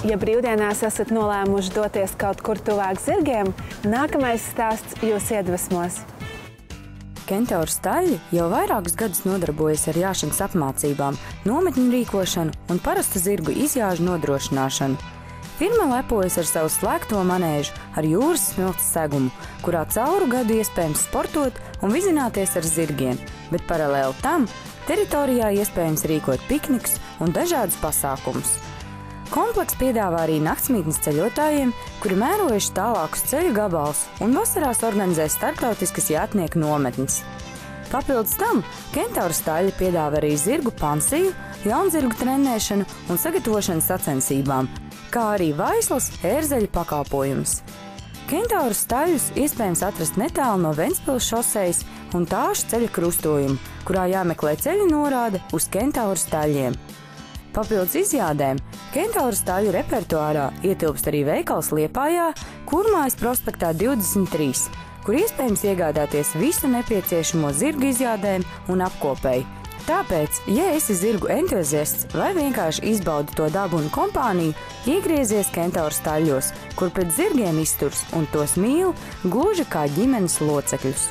Ja brīvdienās esat nolēmuši doties kaut kur tuvāk zirgiem, nākamais stāsts jūs iedvesmos. Kentauru staļļi jau vairākus gadus nodarbojas ar jāšanas apmācībām, nometņu rīkošanu un parastu zirgu izjāžu nodrošināšanu. Firma lepojas ar savu slēgto manēžu ar jūras smilts segumu, kurā cauru gadu iespējams sportot un vizināties ar zirgiem, bet paralēli tam teritorijā iespējams rīkot piknikus un dažādus pasākumus. Komplekss piedāvā arī naktsmītnes ceļotājiem, kuri mērojuši tālākus ceļu gabalus un vasarās organizē starptautiskas jātnieku nometnes. Papildus tam Kentauru staļļi piedāvā arī zirgu pansiju, jaunzirgu trenēšanu un sagatavošanas sacensībām, kā arī vaislas ērzeļu pakalpojumus. Kentauru staļļus iespējams atrast netālu no Ventspils šosejas un Tāšu ceļa krustojuma, kurā jāmeklē ceļa norāde uz Kentauru staļļiem. Papildus izjādēm Kentauru staļļu repertuārā ietilpst arī veikals Liepājā, Kurmājas prospektā 23, kur iespējams iegādāties visu nepieciešamo zirgu izjādēm un apkopēji. Tāpēc, ja esi zirgu entuziasts vai vienkārši izbaudi to dabu un kompāniju, iegriezies Kentauru staļļos, kur pret zirgiem izturs un tos mīl gluži kā ģimenes locekļus.